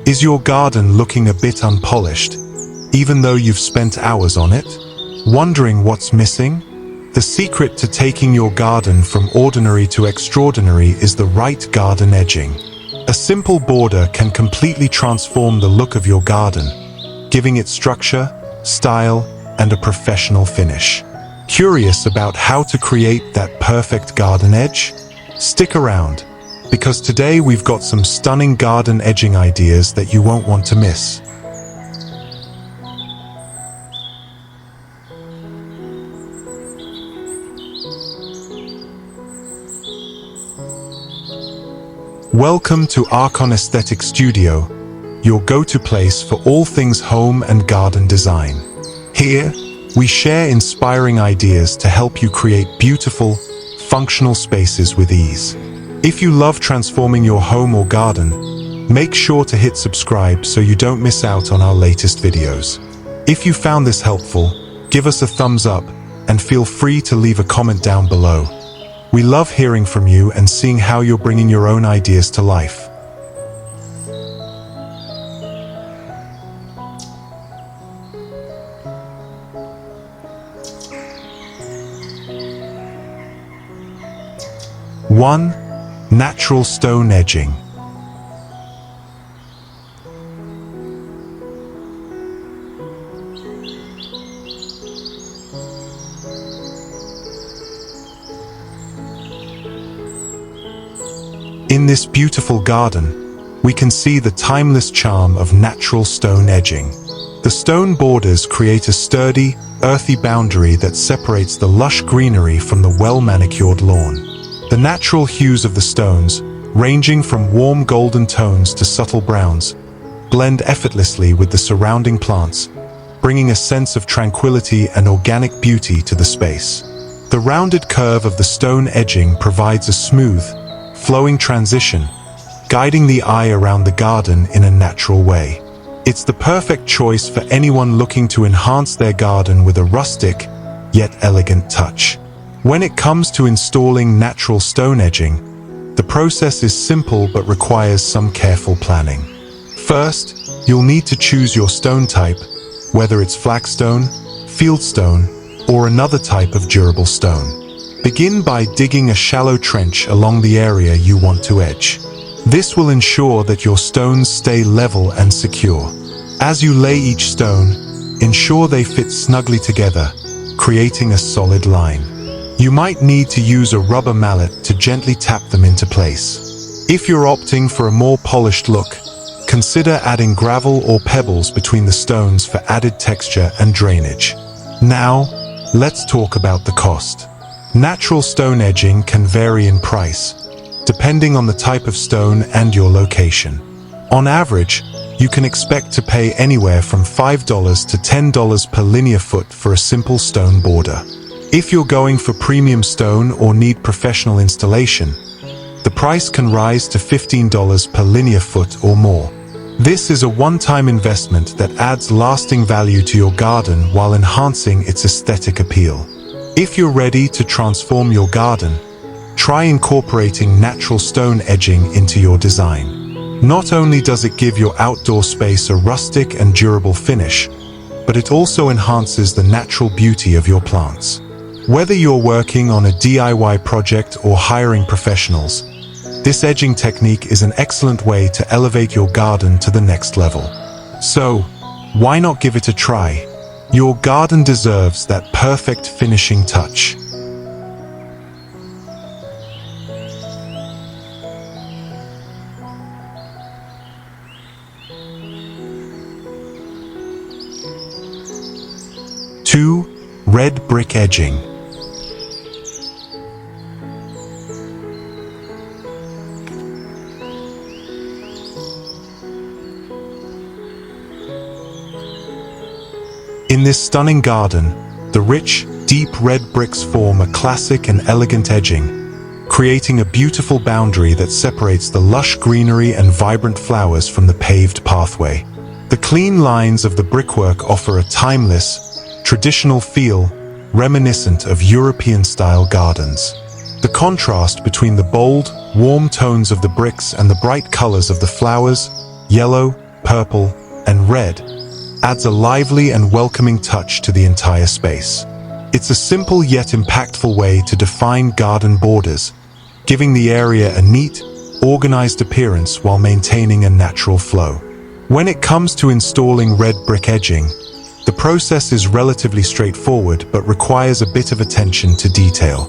Is your garden looking a bit unpolished, even though you've spent hours on it? Wondering what's missing? The secret to taking your garden from ordinary to extraordinary is the right garden edging. A simple border can completely transform the look of your garden, giving it structure, style, and a professional finish. Curious about how to create that perfect garden edge? Stick around, because today we've got some stunning garden edging ideas that you won't want to miss. Welcome to Archon Aesthetic Studio, your go-to place for all things home and garden design. Here, we share inspiring ideas to help you create beautiful, functional spaces with ease. If you love transforming your home or garden, make sure to hit subscribe so you don't miss out on our latest videos. If you found this helpful, give us a thumbs up and feel free to leave a comment down below. We love hearing from you and seeing how you're bringing your own ideas to life. One, natural stone edging. In this beautiful garden, we can see the timeless charm of natural stone edging. The stone borders create a sturdy, earthy boundary that separates the lush greenery from the well-manicured lawn. The natural hues of the stones, ranging from warm golden tones to subtle browns, blend effortlessly with the surrounding plants, bringing a sense of tranquility and organic beauty to the space. The rounded curve of the stone edging provides a smooth, flowing transition, guiding the eye around the garden in a natural way. It's the perfect choice for anyone looking to enhance their garden with a rustic, yet elegant touch. When it comes to installing natural stone edging, the process is simple but requires some careful planning. First, you'll need to choose your stone type, whether it's flagstone, fieldstone, or another type of durable stone. Begin by digging a shallow trench along the area you want to edge. This will ensure that your stones stay level and secure. As you lay each stone, ensure they fit snugly together, creating a solid line. You might need to use a rubber mallet to gently tap them into place. If you're opting for a more polished look, consider adding gravel or pebbles between the stones for added texture and drainage. Now, let's talk about the cost. Natural stone edging can vary in price, depending on the type of stone and your location. On average, you can expect to pay anywhere from $5 to $10 per linear foot for a simple stone border. If you're going for premium stone or need professional installation, the price can rise to $15 per linear foot or more. This is a one-time investment that adds lasting value to your garden while enhancing its aesthetic appeal. If you're ready to transform your garden, try incorporating natural stone edging into your design. Not only does it give your outdoor space a rustic and durable finish, but it also enhances the natural beauty of your plants. Whether you're working on a DIY project or hiring professionals, this edging technique is an excellent way to elevate your garden to the next level. So, why not give it a try? Your garden deserves that perfect finishing touch. Two, red brick edging. In this stunning garden, the rich, deep red bricks form a classic and elegant edging, creating a beautiful boundary that separates the lush greenery and vibrant flowers from the paved pathway. The clean lines of the brickwork offer a timeless, traditional feel, reminiscent of European-style gardens. The contrast between the bold, warm tones of the bricks and the bright colors of the flowers, yellow, purple, and red, adds a lively and welcoming touch to the entire space. It's a simple yet impactful way to define garden borders, giving the area a neat, organized appearance while maintaining a natural flow. When it comes to installing red brick edging, the process is relatively straightforward but requires a bit of attention to detail.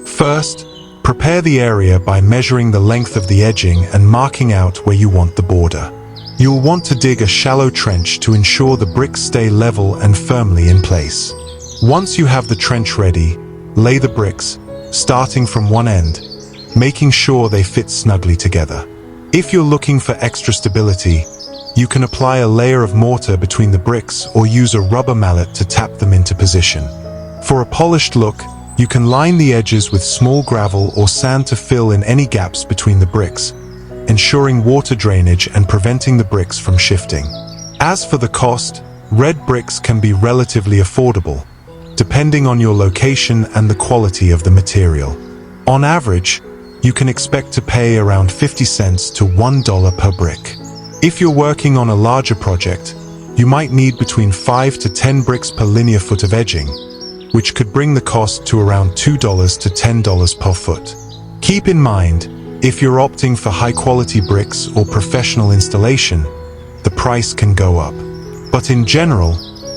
First, prepare the area by measuring the length of the edging and marking out where you want the border. You'll want to dig a shallow trench to ensure the bricks stay level and firmly in place. Once you have the trench ready, lay the bricks, starting from one end, making sure they fit snugly together. If you're looking for extra stability, you can apply a layer of mortar between the bricks or use a rubber mallet to tap them into position. For a polished look, you can line the edges with small gravel or sand to fill in any gaps between the bricks, ensuring water drainage and preventing the bricks from shifting. As for the cost, red bricks can be relatively affordable, depending on your location and the quality of the material. On average, you can expect to pay around 50 cents to $1 per brick. If you're working on a larger project, you might need between 5 to 10 bricks per linear foot of edging, which could bring the cost to around $2 to $10 per foot. Keep in mind, if you're opting for high-quality bricks or professional installation, the price can go up. But in general,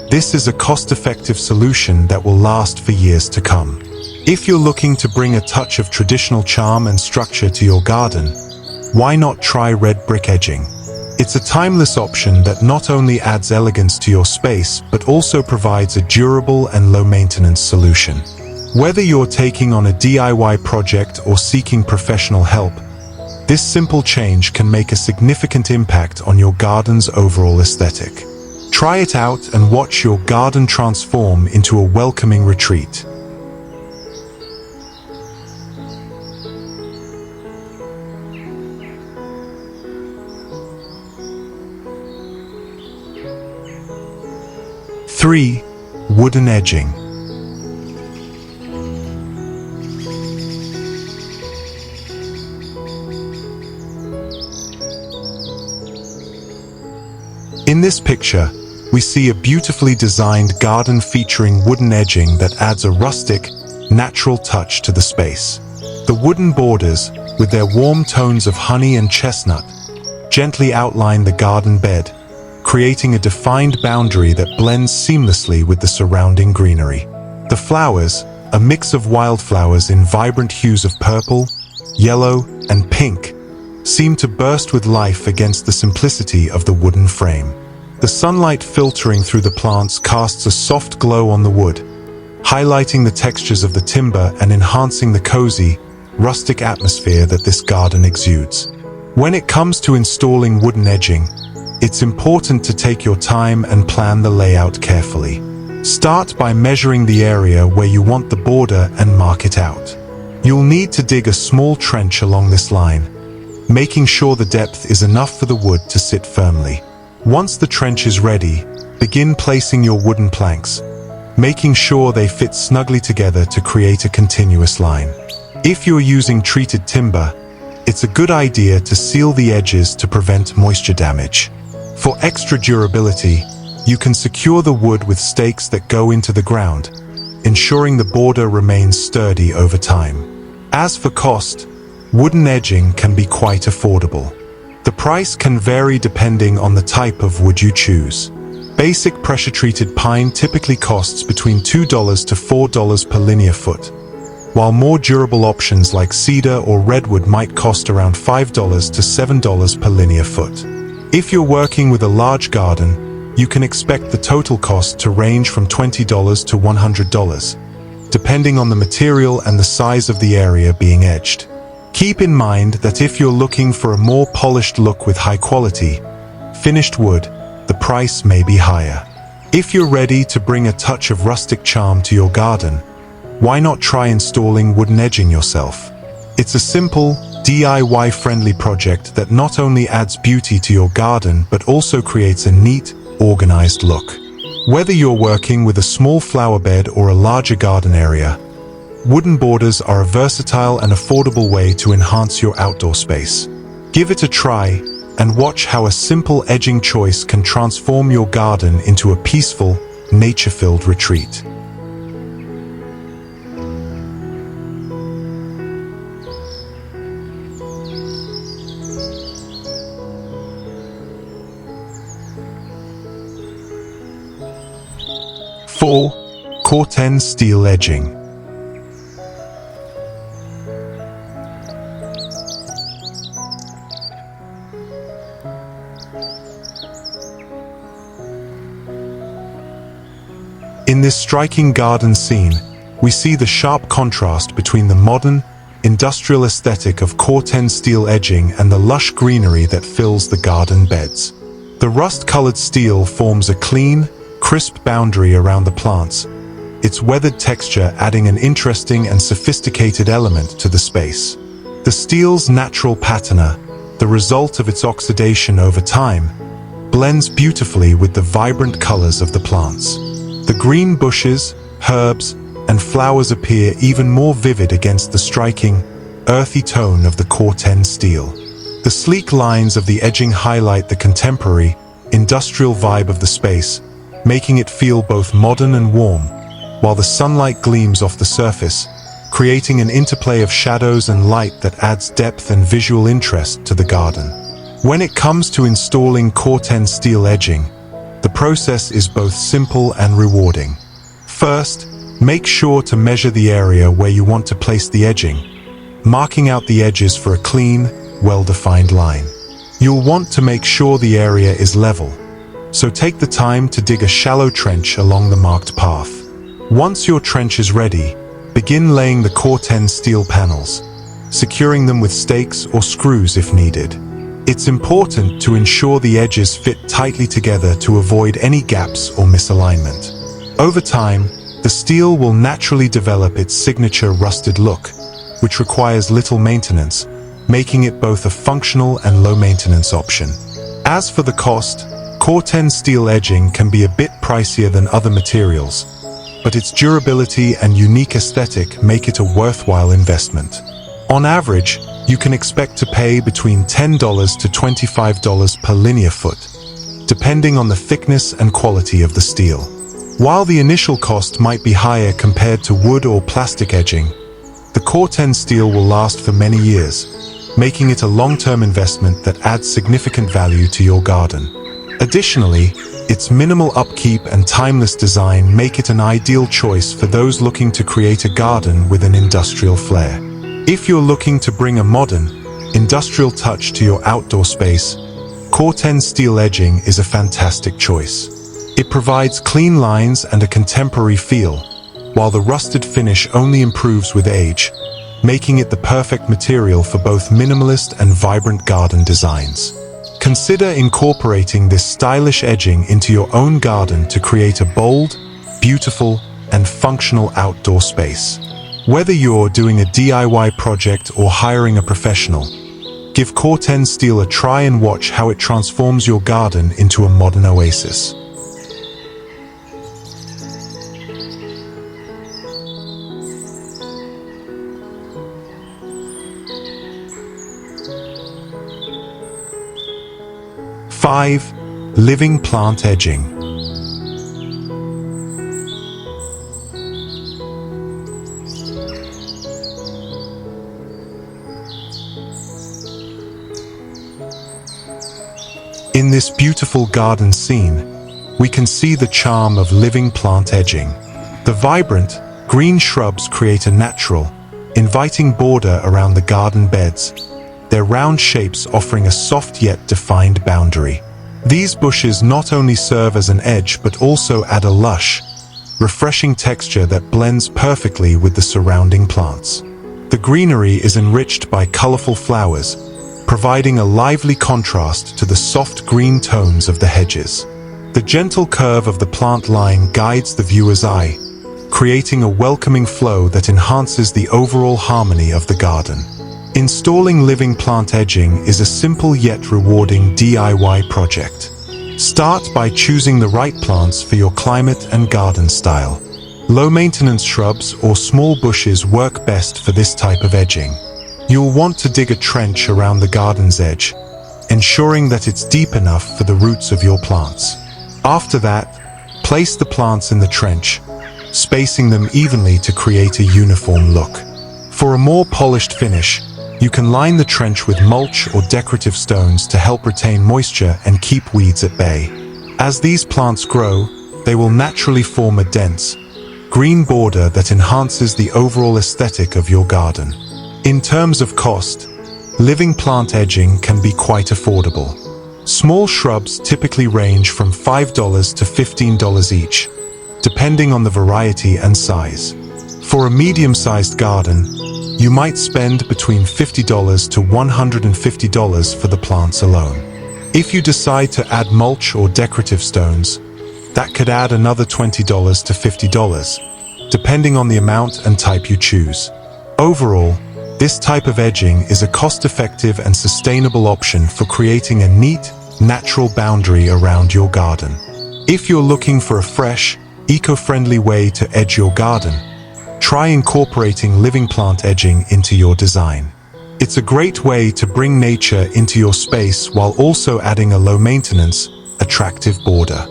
this is a cost-effective solution that will last for years to come. If you're looking to bring a touch of traditional charm and structure to your garden, why not try red brick edging? It's a timeless option that not only adds elegance to your space, but also provides a durable and low-maintenance solution. Whether you're taking on a DIY project or seeking professional help, this simple change can make a significant impact on your garden's overall aesthetic. Try it out and watch your garden transform into a welcoming retreat. Three, wooden edging. In this picture, we see a beautifully designed garden featuring wooden edging that adds a rustic, natural touch to the space. The wooden borders, with their warm tones of honey and chestnut, gently outline the garden bed, creating a defined boundary that blends seamlessly with the surrounding greenery. The flowers, a mix of wildflowers in vibrant hues of purple, yellow, and pink, seem to burst with life against the simplicity of the wooden frame. The sunlight filtering through the plants casts a soft glow on the wood, highlighting the textures of the timber and enhancing the cozy, rustic atmosphere that this garden exudes. When it comes to installing wooden edging, it's important to take your time and plan the layout carefully. Start by measuring the area where you want the border and mark it out. You'll need to dig a small trench along this line, making sure the depth is enough for the wood to sit firmly. Once the trench is ready, begin placing your wooden planks, making sure they fit snugly together to create a continuous line. If you're using treated timber, it's a good idea to seal the edges to prevent moisture damage. For extra durability, you can secure the wood with stakes that go into the ground, ensuring the border remains sturdy over time. As for cost, wooden edging can be quite affordable. The price can vary depending on the type of wood you choose. Basic pressure-treated pine typically costs between $2 to $4 per linear foot, while more durable options like cedar or redwood might cost around $5 to $7 per linear foot. If you're working with a large garden, you can expect the total cost to range from $20 to $100, depending on the material and the size of the area being edged. Keep in mind that if you're looking for a more polished look with high-quality, finished wood, the price may be higher. If you're ready to bring a touch of rustic charm to your garden, why not try installing wooden edging yourself? It's a simple, DIY-friendly project that not only adds beauty to your garden but also creates a neat, organized look. Whether you're working with a small flower bed or a larger garden area, wooden borders are a versatile and affordable way to enhance your outdoor space. Give it a try and watch how a simple edging choice can transform your garden into a peaceful, nature-filled retreat. Four, Corten steel edging. In this striking garden scene, we see the sharp contrast between the modern, industrial aesthetic of Corten steel edging and the lush greenery that fills the garden beds. The rust-colored steel forms a clean, crisp boundary around the plants, its weathered texture adding an interesting and sophisticated element to the space. The steel's natural patina, the result of its oxidation over time, blends beautifully with the vibrant colors of the plants. The green bushes, herbs, and flowers appear even more vivid against the striking, earthy tone of the Corten steel. The sleek lines of the edging highlight the contemporary, industrial vibe of the space, making it feel both modern and warm, while the sunlight gleams off the surface, creating an interplay of shadows and light that adds depth and visual interest to the garden. When it comes to installing Corten steel edging, the process is both simple and rewarding. First, make sure to measure the area where you want to place the edging, marking out the edges for a clean, well-defined line. You'll want to make sure the area is level, so take the time to dig a shallow trench along the marked path. Once your trench is ready, begin laying the Corten steel panels, securing them with stakes or screws if needed. It's important to ensure the edges fit tightly together to avoid any gaps or misalignment. Over time, the steel will naturally develop its signature rusted look, which requires little maintenance, making it both a functional and low-maintenance option. As for the cost, Corten steel edging can be a bit pricier than other materials, but its durability and unique aesthetic make it a worthwhile investment. On average, you can expect to pay between $10 to $25 per linear foot, depending on the thickness and quality of the steel. While the initial cost might be higher compared to wood or plastic edging, the Corten steel will last for many years, making it a long-term investment that adds significant value to your garden. Additionally, its minimal upkeep and timeless design make it an ideal choice for those looking to create a garden with an industrial flair. If you're looking to bring a modern, industrial touch to your outdoor space, Corten steel edging is a fantastic choice. It provides clean lines and a contemporary feel, while the rusted finish only improves with age, making it the perfect material for both minimalist and vibrant garden designs. Consider incorporating this stylish edging into your own garden to create a bold, beautiful, and functional outdoor space. Whether you're doing a DIY project or hiring a professional, give Corten steel a try and watch how it transforms your garden into a modern oasis. Five, living plant edging. In this beautiful garden scene, we can see the charm of living plant edging. The vibrant, green shrubs create a natural, inviting border around the garden beds, their round shapes offering a soft yet defined boundary. These bushes not only serve as an edge but also add a lush, refreshing texture that blends perfectly with the surrounding plants. The greenery is enriched by colorful flowers, providing a lively contrast to the soft green tones of the hedges. The gentle curve of the plant line guides the viewer's eye, creating a welcoming flow that enhances the overall harmony of the garden. Installing living plant edging is a simple yet rewarding DIY project. Start by choosing the right plants for your climate and garden style. Low-maintenance shrubs or small bushes work best for this type of edging. You'll want to dig a trench around the garden's edge, ensuring that it's deep enough for the roots of your plants. After that, place the plants in the trench, spacing them evenly to create a uniform look. For a more polished finish, you can line the trench with mulch or decorative stones to help retain moisture and keep weeds at bay. As these plants grow, they will naturally form a dense, green border that enhances the overall aesthetic of your garden. In terms of cost, living plant edging can be quite affordable. Small shrubs typically range from $5 to $15 each, depending on the variety and size. For a medium-sized garden, you might spend between $50 to $150 for the plants alone. If you decide to add mulch or decorative stones, that could add another $20 to $50, depending on the amount and type you choose. Overall, this type of edging is a cost-effective and sustainable option for creating a neat, natural boundary around your garden. If you're looking for a fresh, eco-friendly way to edge your garden, try incorporating living plant edging into your design. It's a great way to bring nature into your space while also adding a low-maintenance, attractive border.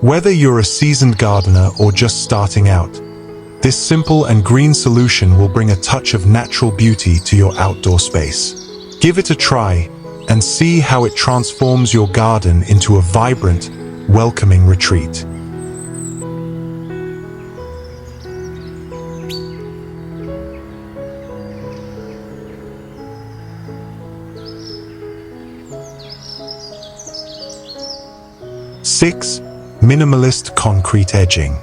Whether you're a seasoned gardener or just starting out, this simple and green solution will bring a touch of natural beauty to your outdoor space. Give it a try and see how it transforms your garden into a vibrant, welcoming retreat. Six, minimalist concrete edging.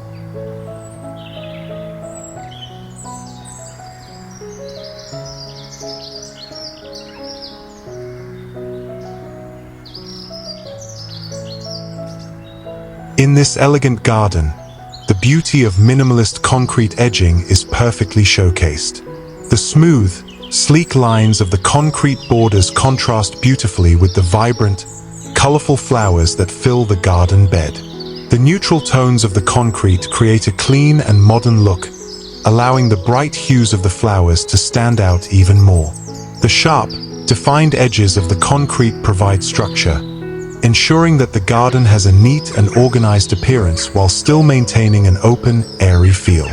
In this elegant garden, the beauty of minimalist concrete edging is perfectly showcased. The smooth, sleek lines of the concrete borders contrast beautifully with the vibrant, colorful flowers that fill the garden bed. The neutral tones of the concrete create a clean and modern look, allowing the bright hues of the flowers to stand out even more. The sharp, defined edges of the concrete provide structure, ensuring that the garden has a neat and organized appearance while still maintaining an open, airy feel.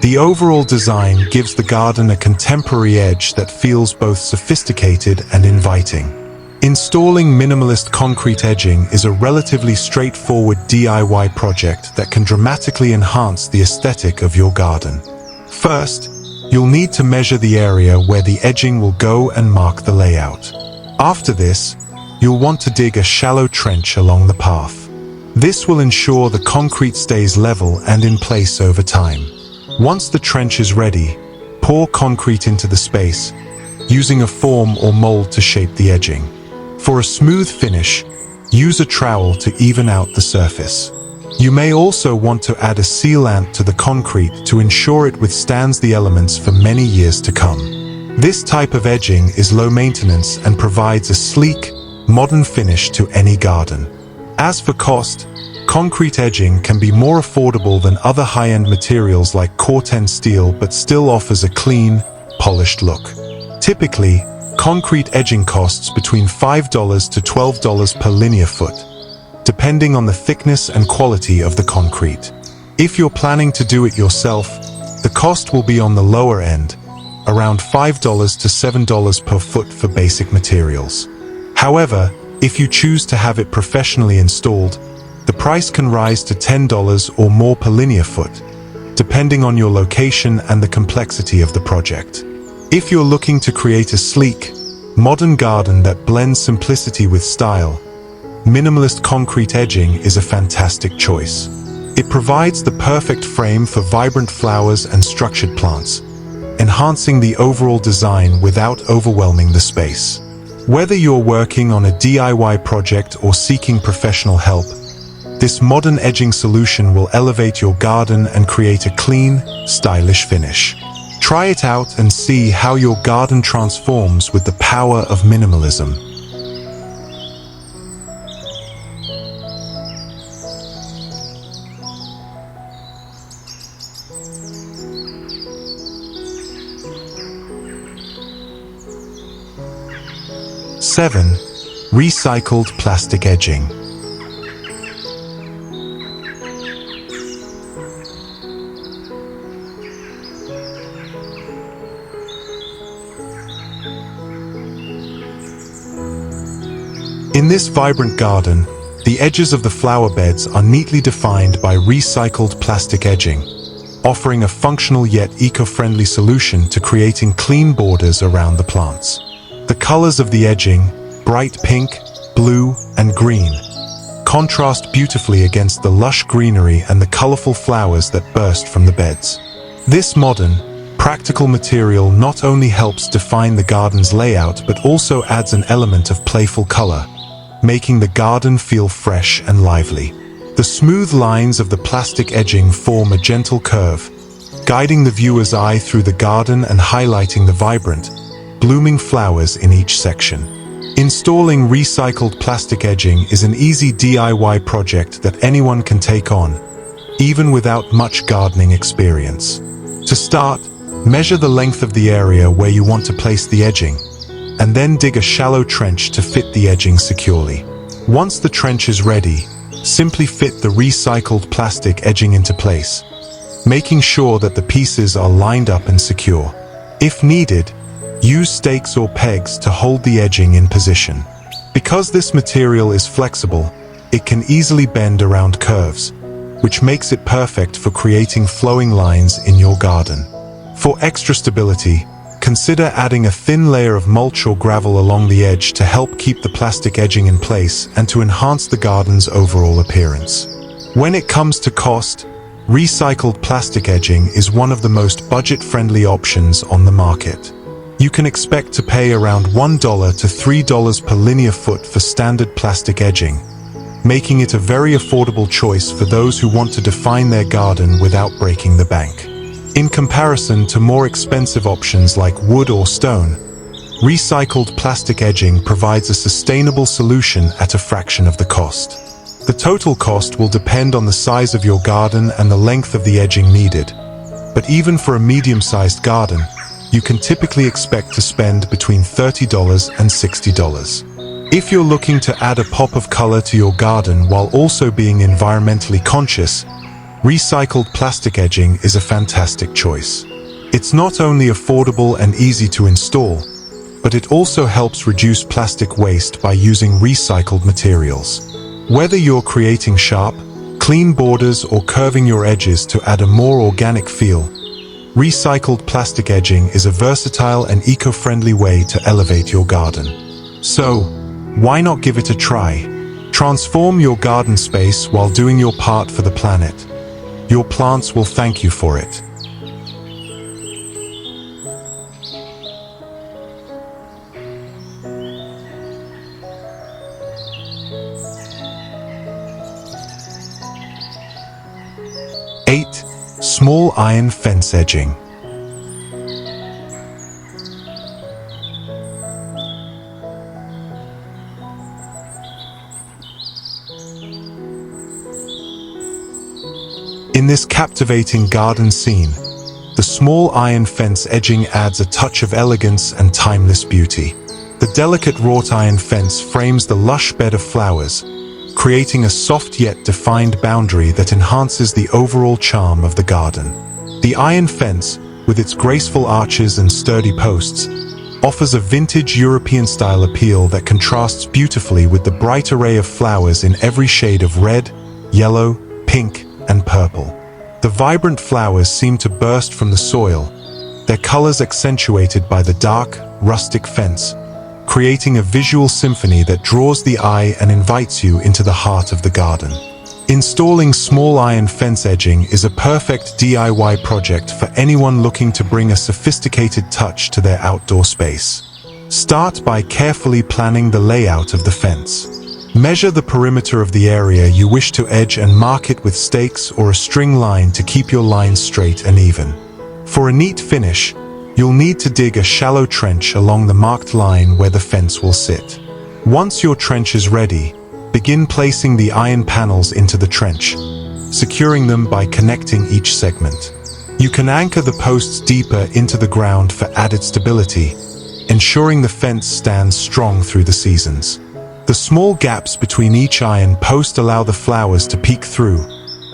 The overall design gives the garden a contemporary edge that feels both sophisticated and inviting. Installing minimalist concrete edging is a relatively straightforward DIY project that can dramatically enhance the aesthetic of your garden. First, you'll need to measure the area where the edging will go and mark the layout. After this, you'll want to dig a shallow trench along the path. This will ensure the concrete stays level and in place over time. Once the trench is ready, pour concrete into the space, using a form or mold to shape the edging. For a smooth finish, use a trowel to even out the surface. You may also want to add a sealant to the concrete to ensure it withstands the elements for many years to come. This type of edging is low maintenance and provides a sleek, modern finish to any garden. As for cost, concrete edging can be more affordable than other high-end materials like Corten steel but still offers a clean, polished look. Typically, concrete edging costs between $5 to $12 per linear foot, depending on the thickness and quality of the concrete. If you're planning to do it yourself, the cost will be on the lower end, around $5 to $7 per foot for basic materials. However, if you choose to have it professionally installed, the price can rise to $10 or more per linear foot, depending on your location and the complexity of the project. If you're looking to create a sleek, modern garden that blends simplicity with style, minimalist concrete edging is a fantastic choice. It provides the perfect frame for vibrant flowers and structured plants, enhancing the overall design without overwhelming the space. Whether you're working on a DIY project or seeking professional help, this modern edging solution will elevate your garden and create a clean, stylish finish. Try it out and see how your garden transforms with the power of minimalism. 7. Recycled plastic edging. In this vibrant garden, the edges of the flower beds are neatly defined by recycled plastic edging, offering a functional yet eco-friendly solution to creating clean borders around the plants. The colors of the edging, bright pink, blue, and green, contrast beautifully against the lush greenery and the colorful flowers that burst from the beds. This modern, practical material not only helps define the garden's layout but also adds an element of playful color, making the garden feel fresh and lively. The smooth lines of the plastic edging form a gentle curve, guiding the viewer's eye through the garden and highlighting the vibrant, blooming flowers in each section. Installing recycled plastic edging is an easy DIY project that anyone can take on, even without much gardening experience. To start, measure the length of the area where you want to place the edging, and then dig a shallow trench to fit the edging securely. Once the trench is ready, simply fit the recycled plastic edging into place, making sure that the pieces are lined up and secure. If needed, use stakes or pegs to hold the edging in position. Because this material is flexible, it can easily bend around curves, which makes it perfect for creating flowing lines in your garden. For extra stability, consider adding a thin layer of mulch or gravel along the edge to help keep the plastic edging in place and to enhance the garden's overall appearance. When it comes to cost, recycled plastic edging is one of the most budget-friendly options on the market. You can expect to pay around $1 to $3 per linear foot for standard plastic edging, making it a very affordable choice for those who want to define their garden without breaking the bank. In comparison to more expensive options like wood or stone, recycled plastic edging provides a sustainable solution at a fraction of the cost. The total cost will depend on the size of your garden and the length of the edging needed, but even for a medium-sized garden, you can typically expect to spend between $30 and $60. If you're looking to add a pop of color to your garden while also being environmentally conscious, recycled plastic edging is a fantastic choice. It's not only affordable and easy to install, but it also helps reduce plastic waste by using recycled materials. Whether you're creating sharp, clean borders or curving your edges to add a more organic feel, recycled plastic edging is a versatile and eco-friendly way to elevate your garden. So, why not give it a try? Transform your garden space while doing your part for the planet. Your plants will thank you for it. Small iron fence edging. In this captivating garden scene, the small iron fence edging adds a touch of elegance and timeless beauty. The delicate wrought iron fence frames the lush bed of flowers, creating a soft yet defined boundary that enhances the overall charm of the garden. The iron fence, with its graceful arches and sturdy posts, offers a vintage European-style appeal that contrasts beautifully with the bright array of flowers in every shade of red, yellow, pink, and purple. The vibrant flowers seem to burst from the soil, their colors accentuated by the dark, rustic fence, creating a visual symphony that draws the eye and invites you into the heart of the garden. Installing small iron fence edging is a perfect DIY project for anyone looking to bring a sophisticated touch to their outdoor space. Start by carefully planning the layout of the fence. Measure the perimeter of the area you wish to edge and mark it with stakes or a string line to keep your lines straight and even. For a neat finish, you'll need to dig a shallow trench along the marked line where the fence will sit. Once your trench is ready, begin placing the iron panels into the trench, securing them by connecting each segment. You can anchor the posts deeper into the ground for added stability, ensuring the fence stands strong through the seasons. The small gaps between each iron post allow the flowers to peek through,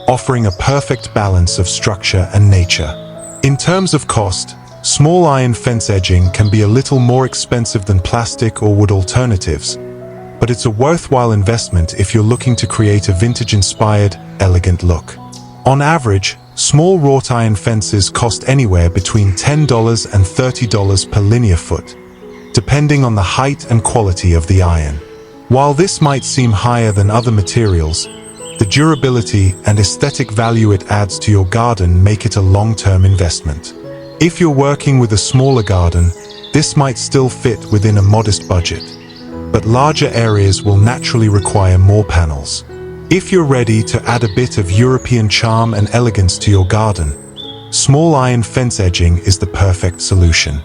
offering a perfect balance of structure and nature. In terms of cost, small iron fence edging can be a little more expensive than plastic or wood alternatives, but it's a worthwhile investment if you're looking to create a vintage-inspired, elegant look. On average, small wrought iron fences cost anywhere between $10 and $30 per linear foot, depending on the height and quality of the iron. While this might seem higher than other materials, the durability and aesthetic value it adds to your garden make it a long-term investment. If you're working with a smaller garden, this might still fit within a modest budget, but larger areas will naturally require more panels. If you're ready to add a bit of European charm and elegance to your garden, small iron fence edging is the perfect solution.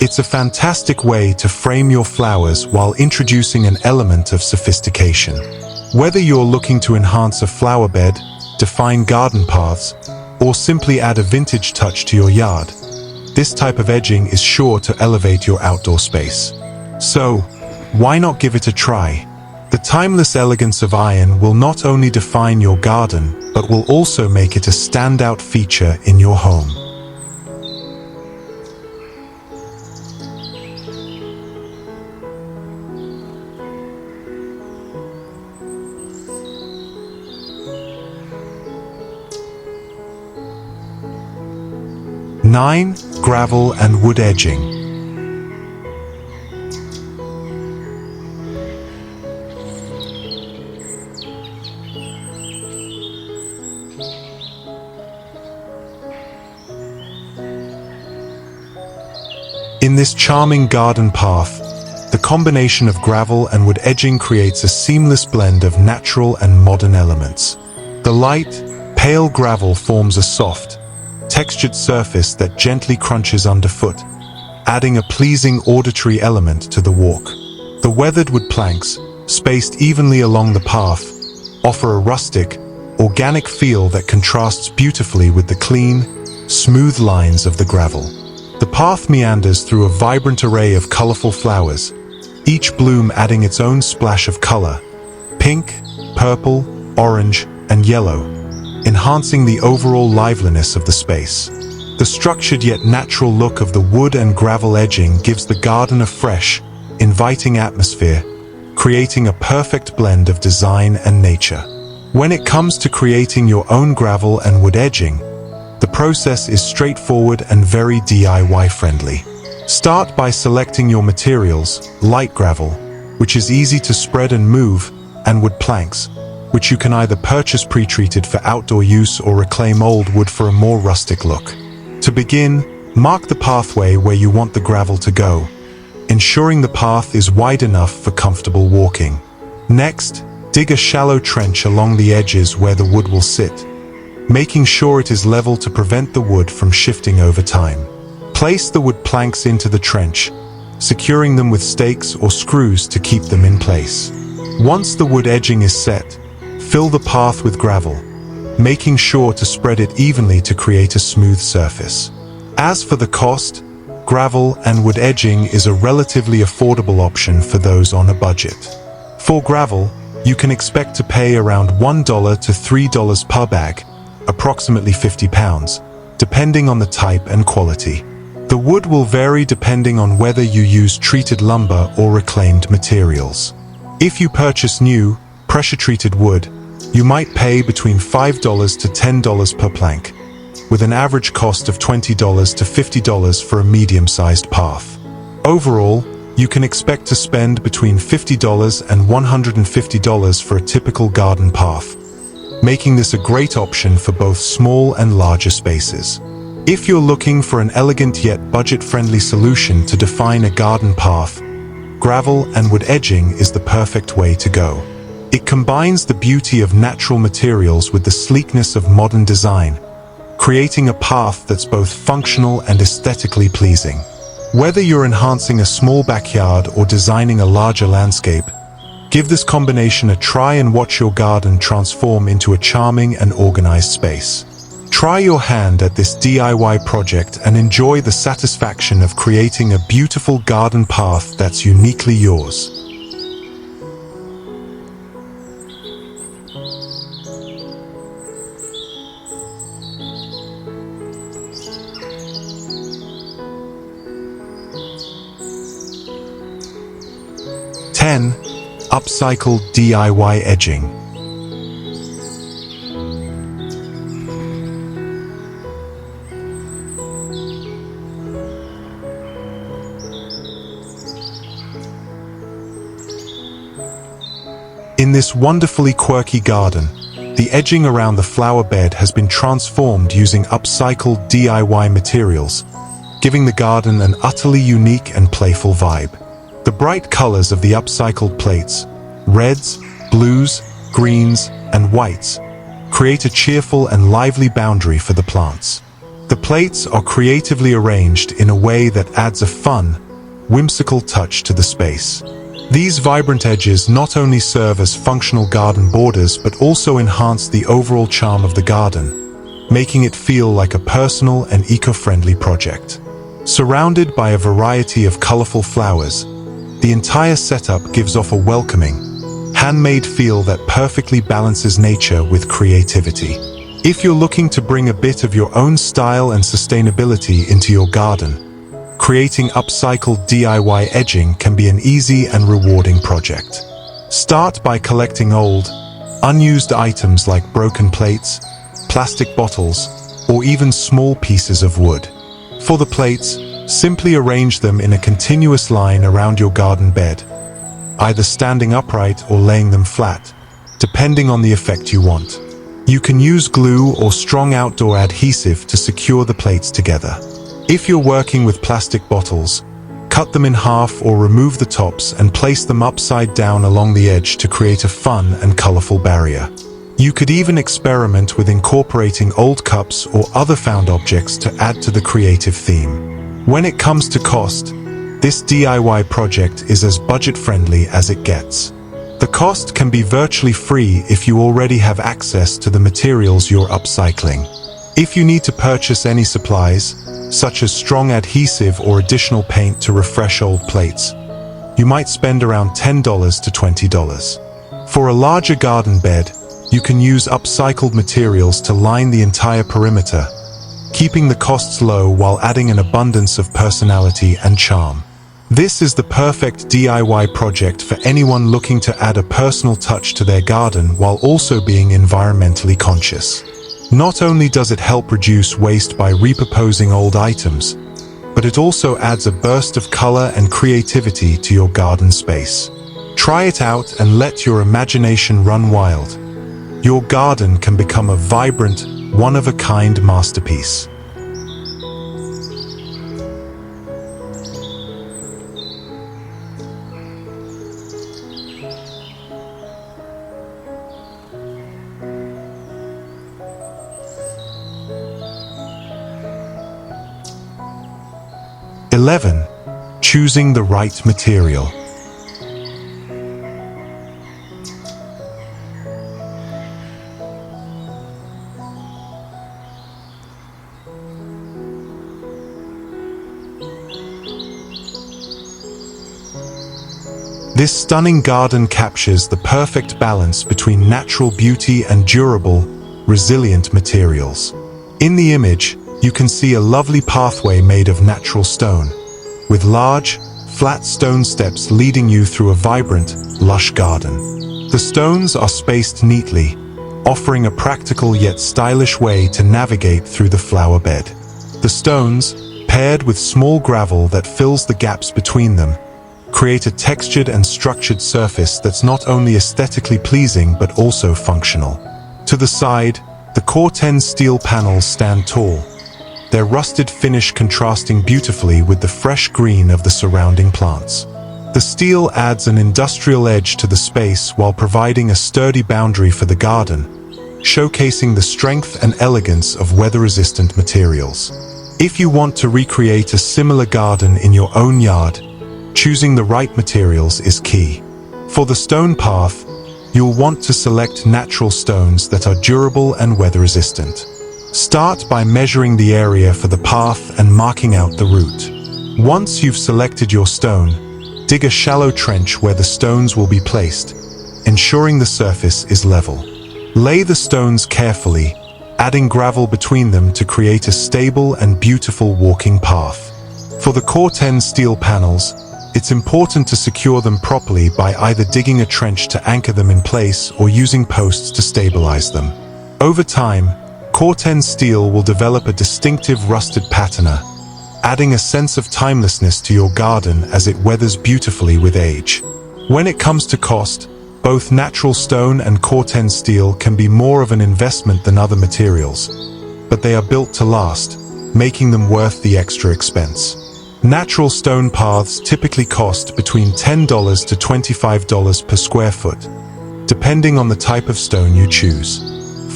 It's a fantastic way to frame your flowers while introducing an element of sophistication. Whether you're looking to enhance a flower bed, define garden paths, or simply add a vintage touch to your yard, this type of edging is sure to elevate your outdoor space. So, why not give it a try? The timeless elegance of iron will not only define your garden, but will also make it a standout feature in your home. Nine, gravel and wood edging. In this charming garden path, the combination of gravel and wood edging creates a seamless blend of natural and modern elements. The light, pale gravel forms a soft, textured surface that gently crunches underfoot, adding a pleasing auditory element to the walk. The weathered wood planks, spaced evenly along the path, offer a rustic, organic feel that contrasts beautifully with the clean, smooth lines of the gravel. The path meanders through a vibrant array of colorful flowers, each bloom adding its own splash of color: pink, purple, orange, and yellow, enhancing the overall liveliness of the space. The structured yet natural look of the wood and gravel edging gives the garden a fresh, inviting atmosphere, creating a perfect blend of design and nature. When it comes to creating your own gravel and wood edging, the process is straightforward and very DIY friendly. Start by selecting your materials: light gravel, which is easy to spread and move, and wood planks, which you can either purchase pre-treated for outdoor use or reclaim old wood for a more rustic look. To begin, mark the pathway where you want the gravel to go, ensuring the path is wide enough for comfortable walking. Next, dig a shallow trench along the edges where the wood will sit, making sure it is level to prevent the wood from shifting over time. Place the wood planks into the trench, securing them with stakes or screws to keep them in place. Once the wood edging is set, fill the path with gravel, making sure to spread it evenly to create a smooth surface. As for the cost, gravel and wood edging is a relatively affordable option for those on a budget. For gravel, you can expect to pay around $1 to $3 per bag, approximately 50 pounds, depending on the type and quality. The wood will vary depending on whether you use treated lumber or reclaimed materials. If you purchase new, pressure-treated wood, you might pay between $5 to $10 per plank, with an average cost of $20 to $50 for a medium-sized path. Overall, you can expect to spend between $50 and $150 for a typical garden path, making this a great option for both small and larger spaces. If you're looking for an elegant yet budget-friendly solution to define a garden path, gravel and wood edging is the perfect way to go. It combines the beauty of natural materials with the sleekness of modern design, creating a path that's both functional and aesthetically pleasing. Whether you're enhancing a small backyard or designing a larger landscape, give this combination a try and watch your garden transform into a charming and organized space. Try your hand at this DIY project and enjoy the satisfaction of creating a beautiful garden path that's uniquely yours. Upcycled DIY Edging. In this wonderfully quirky garden, the edging around the flower bed has been transformed using upcycled DIY materials, giving the garden an utterly unique and playful vibe. The bright colors of the upcycled plates, reds, blues, greens, and whites, create a cheerful and lively boundary for the plants. The plates are creatively arranged in a way that adds a fun, whimsical touch to the space. These vibrant edges not only serve as functional garden borders but also enhance the overall charm of the garden, making it feel like a personal and eco-friendly project. Surrounded by a variety of colorful flowers, the entire setup gives off a welcoming, handmade feel that perfectly balances nature with creativity. If you're looking to bring a bit of your own style and sustainability into your garden, creating upcycled DIY edging can be an easy and rewarding project. Start by collecting old, unused items like broken plates, plastic bottles, or even small pieces of wood. For the plates, simply arrange them in a continuous line around your garden bed, either standing upright or laying them flat, depending on the effect you want. You can use glue or strong outdoor adhesive to secure the plates together. If you're working with plastic bottles, cut them in half or remove the tops and place them upside down along the edge to create a fun and colorful barrier. You could even experiment with incorporating old cups or other found objects to add to the creative theme. When it comes to cost, this DIY project is as budget-friendly as it gets. The cost can be virtually free if you already have access to the materials you're upcycling. If you need to purchase any supplies, such as strong adhesive or additional paint to refresh old plates, you might spend around $10 to $20. For a larger garden bed, you can use upcycled materials to line the entire perimeter, keeping the costs low while adding an abundance of personality and charm. This is the perfect DIY project for anyone looking to add a personal touch to their garden while also being environmentally conscious. Not only does it help reduce waste by repurposing old items, but it also adds a burst of color and creativity to your garden space. Try it out and let your imagination run wild. Your garden can become a vibrant, one-of-a-kind masterpiece. Choosing the right material. This stunning garden captures the perfect balance between natural beauty and durable, resilient materials. In the image, you can see a lovely pathway made of natural stone, with large, flat stone steps leading you through a vibrant, lush garden. The stones are spaced neatly, offering a practical yet stylish way to navigate through the flower bed. The stones, paired with small gravel that fills the gaps between them, create a textured and structured surface that's not only aesthetically pleasing but also functional. To the side, the Corten steel panels stand tall, their rusted finish contrasting beautifully with the fresh green of the surrounding plants. The steel adds an industrial edge to the space while providing a sturdy boundary for the garden, showcasing the strength and elegance of weather-resistant materials. If you want to recreate a similar garden in your own yard, choosing the right materials is key. For the stone path, you'll want to select natural stones that are durable and weather-resistant. Start by measuring the area for the path and marking out the route. Once you've selected your stone, dig a shallow trench where the stones will be placed, ensuring the surface is level. Lay the stones carefully, adding gravel between them to create a stable and beautiful walking path. For the Corten steel panels, it's important to secure them properly by either digging a trench to anchor them in place or using posts to stabilize them. Over time, Corten steel will develop a distinctive rusted patina, adding a sense of timelessness to your garden as it weathers beautifully with age. When it comes to cost, both natural stone and Corten steel can be more of an investment than other materials, but they are built to last, making them worth the extra expense. Natural stone paths typically cost between $10 to $25 per square foot, depending on the type of stone you choose.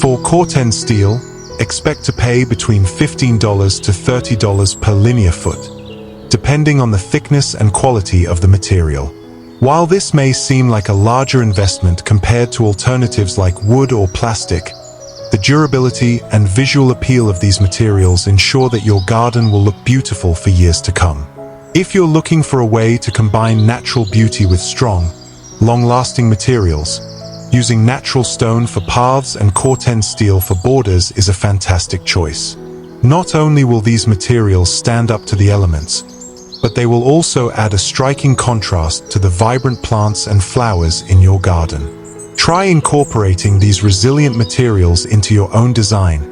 For Corten steel, expect to pay between $15 to $30 per linear foot, depending on the thickness and quality of the material. While this may seem like a larger investment compared to alternatives like wood or plastic, the durability and visual appeal of these materials ensure that your garden will look beautiful for years to come. If you're looking for a way to combine natural beauty with strong, long-lasting materials, using natural stone for paths and Corten steel for borders is a fantastic choice. Not only will these materials stand up to the elements, but they will also add a striking contrast to the vibrant plants and flowers in your garden. Try incorporating these resilient materials into your own design,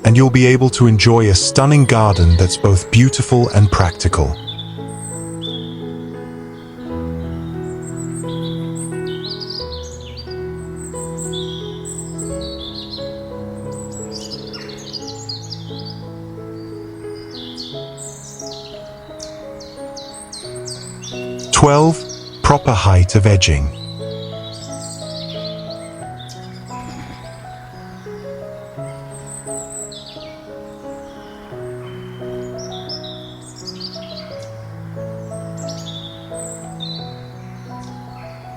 and you'll be able to enjoy a stunning garden that's both beautiful and practical. Proper height of edging.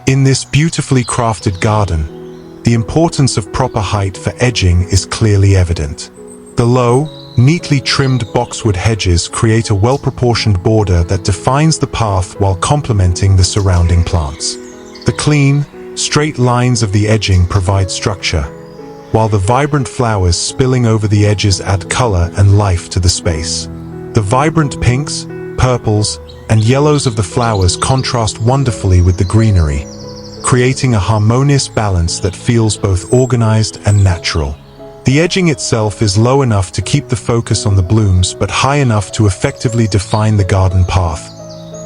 In this beautifully crafted garden, the importance of proper height for edging is clearly evident. The low, neatly trimmed boxwood hedges create a well-proportioned border that defines the path while complementing the surrounding plants. The clean, straight lines of the edging provide structure, while the vibrant flowers spilling over the edges add color and life to the space. The vibrant pinks, purples, and yellows of the flowers contrast wonderfully with the greenery, creating a harmonious balance that feels both organized and natural. The edging itself is low enough to keep the focus on the blooms but high enough to effectively define the garden path,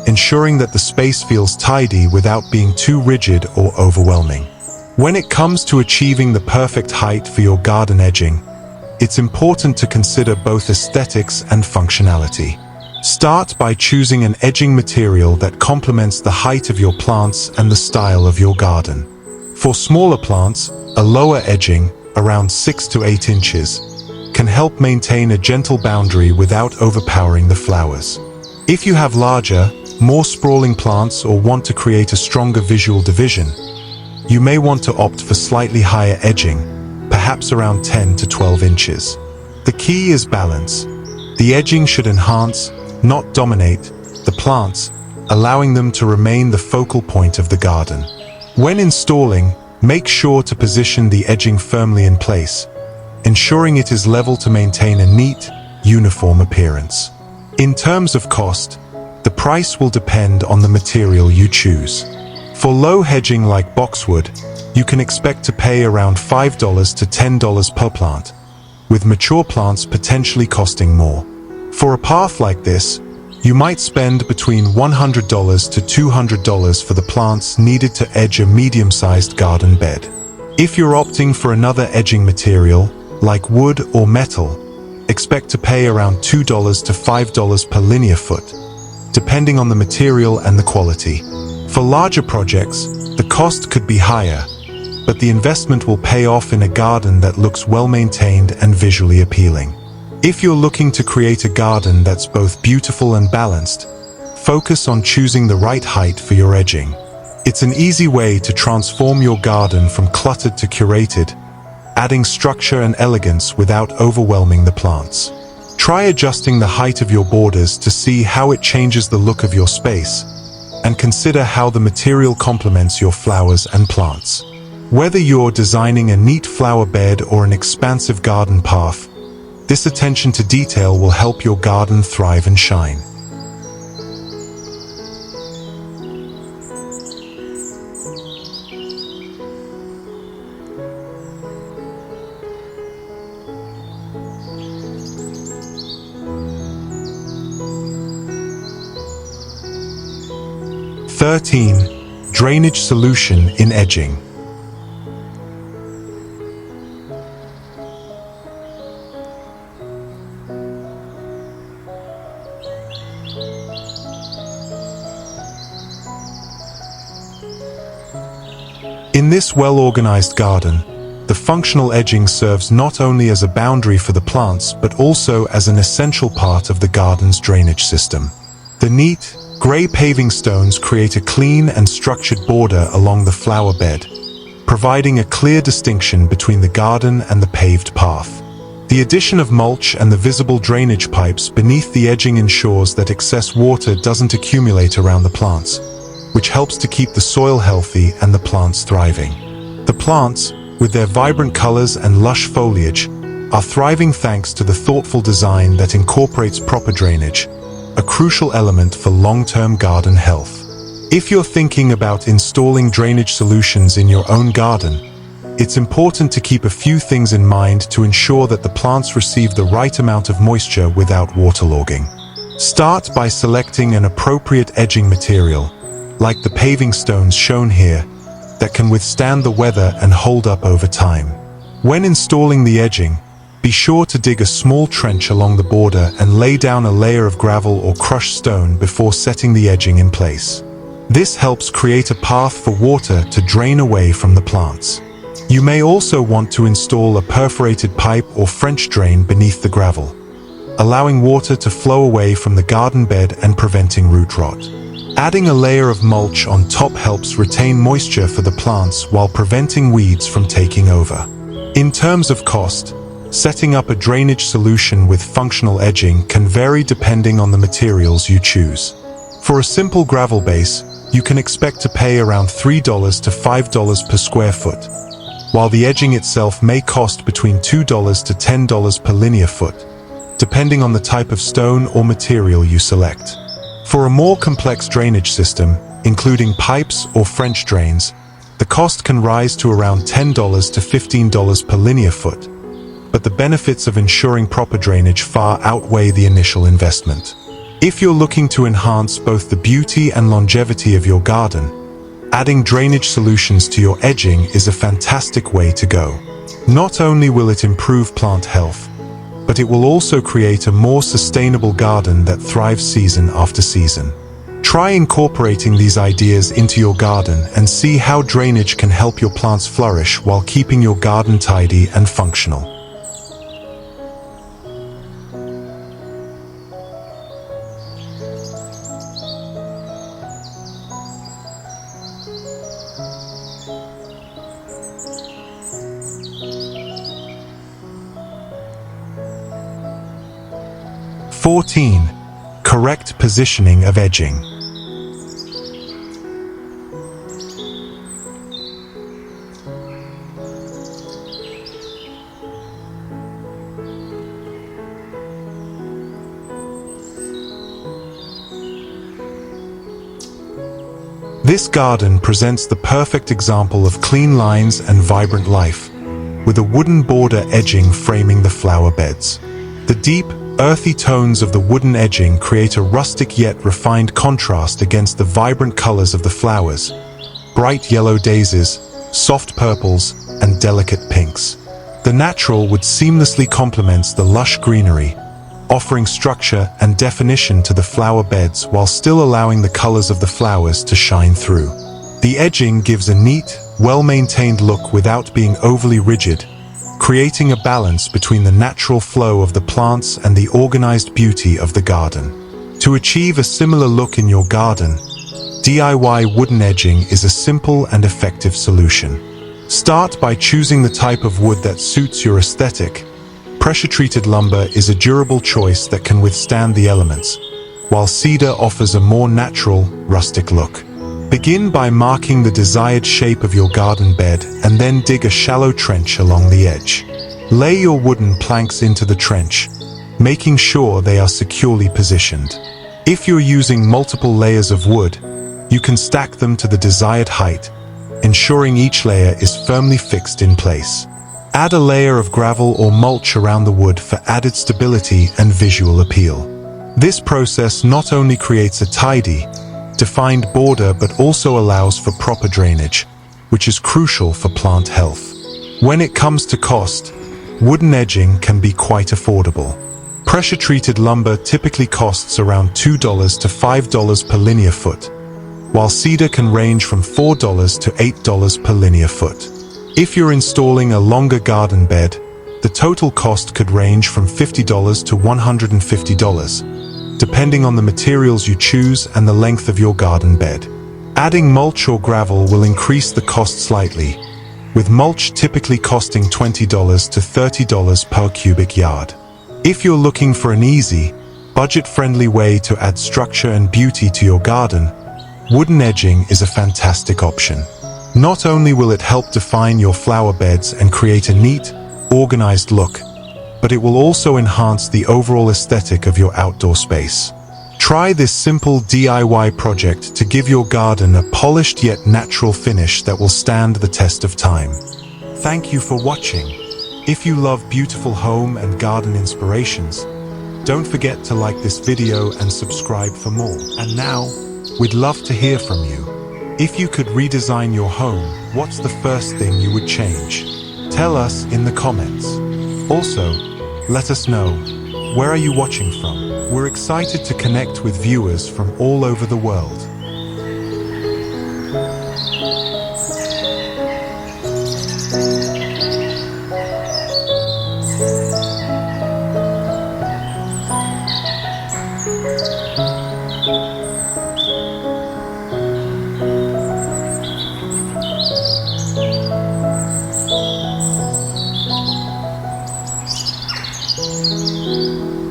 ensuring that the space feels tidy without being too rigid or overwhelming. When it comes to achieving the perfect height for your garden edging, it's important to consider both aesthetics and functionality. Start by choosing an edging material that complements the height of your plants and the style of your garden. For smaller plants, a lower edging, around 6 to 8 inches, can help maintain a gentle boundary without overpowering the flowers. If you have larger, more sprawling plants or want to create a stronger visual division, you may want to opt for slightly higher edging, perhaps around 10 to 12 inches. The key is balance. The edging should enhance, not dominate, the plants, allowing them to remain the focal point of the garden. When installing, make sure to position the edging firmly in place, ensuring it is level to maintain a neat, uniform appearance. In terms of cost, the price will depend on the material you choose. For low hedging like boxwood, you can expect to pay around $5 to $10 per plant, with mature plants potentially costing more. For a path like this, you might spend between $100 to $200 for the plants needed to edge a medium-sized garden bed. If you're opting for another edging material, like wood or metal, expect to pay around $2 to $5 per linear foot, depending on the material and the quality. For larger projects, the cost could be higher, but the investment will pay off in a garden that looks well-maintained and visually appealing. If you're looking to create a garden that's both beautiful and balanced, focus on choosing the right height for your edging. It's an easy way to transform your garden from cluttered to curated, adding structure and elegance without overwhelming the plants. Try adjusting the height of your borders to see how it changes the look of your space, and consider how the material complements your flowers and plants. Whether you're designing a neat flower bed or an expansive garden path, this attention to detail will help your garden thrive and shine. Drainage solution in edging. In this well-organized garden, the functional edging serves not only as a boundary for the plants but also as an essential part of the garden's drainage system. The neat, gray paving stones create a clean and structured border along the flower bed, providing a clear distinction between the garden and the paved path. The addition of mulch and the visible drainage pipes beneath the edging ensures that excess water doesn't accumulate around the plants, which helps to keep the soil healthy and the plants thriving. The plants, with their vibrant colors and lush foliage, are thriving thanks to the thoughtful design that incorporates proper drainage, a crucial element for long-term garden health. If you're thinking about installing drainage solutions in your own garden, it's important to keep a few things in mind to ensure that the plants receive the right amount of moisture without waterlogging. Start by selecting an appropriate edging material, like the paving stones shown here, that can withstand the weather and hold up over time. When installing the edging, be sure to dig a small trench along the border and lay down a layer of gravel or crushed stone before setting the edging in place. This helps create a path for water to drain away from the plants. You may also want to install a perforated pipe or French drain beneath the gravel, allowing water to flow away from the garden bed and preventing root rot. Adding a layer of mulch on top helps retain moisture for the plants while preventing weeds from taking over. In terms of cost, setting up a drainage solution with functional edging can vary depending on the materials you choose. For a simple gravel base, you can expect to pay around $3 to $5 per square foot, while the edging itself may cost between $2 to $10 per linear foot, depending on the type of stone or material you select. For a more complex drainage system, including pipes or French drains, the cost can rise to around $10 to $15 per linear foot, but the benefits of ensuring proper drainage far outweigh the initial investment. If you're looking to enhance both the beauty and longevity of your garden, adding drainage solutions to your edging is a fantastic way to go. Not only will it improve plant health, but it will also create a more sustainable garden that thrives season after season. Try incorporating these ideas into your garden and see how drainage can help your plants flourish while keeping your garden tidy and functional. Correct positioning of edging. This garden presents the perfect example of clean lines and vibrant life, with a wooden border edging framing the flower beds. The deep, earthy tones of the wooden edging create a rustic yet refined contrast against the vibrant colors of the flowers: bright yellow daisies, soft purples, and delicate pinks. The natural wood seamlessly complements the lush greenery, offering structure and definition to the flower beds while still allowing the colors of the flowers to shine through. The edging gives a neat, well-maintained look without being overly rigid, creating a balance between the natural flow of the plants and the organized beauty of the garden. To achieve a similar look in your garden, DIY wooden edging is a simple and effective solution. Start by choosing the type of wood that suits your aesthetic. Pressure-treated lumber is a durable choice that can withstand the elements, while cedar offers a more natural, rustic look. Begin by marking the desired shape of your garden bed and then dig a shallow trench along the edge. Lay your wooden planks into the trench, making sure they are securely positioned. If you're using multiple layers of wood, you can stack them to the desired height, ensuring each layer is firmly fixed in place. Add a layer of gravel or mulch around the wood for added stability and visual appeal. This process not only creates a tidy, defined border but also allows for proper drainage, which is crucial for plant health. When it comes to cost, wooden edging can be quite affordable. Pressure-treated lumber typically costs around $2 to $5 per linear foot, while cedar can range from $4 to $8 per linear foot. If you're installing a longer garden bed, the total cost could range from $50 to $150, depending on the materials you choose and the length of your garden bed. Adding mulch or gravel will increase the cost slightly, with mulch typically costing $20 to $30 per cubic yard. If you're looking for an easy, budget-friendly way to add structure and beauty to your garden, wooden edging is a fantastic option. Not only will it help define your flower beds and create a neat, organized look, but it will also enhance the overall aesthetic of your outdoor space. Try this simple DIY project to give your garden a polished yet natural finish that will stand the test of time. Thank you for watching. If you love beautiful home and garden inspirations, don't forget to like this video and subscribe for more. And now, we'd love to hear from you. If you could redesign your home, what's the first thing you would change? Tell us in the comments. Also, let us know, where are you watching from? We're excited to connect with viewers from all over the world.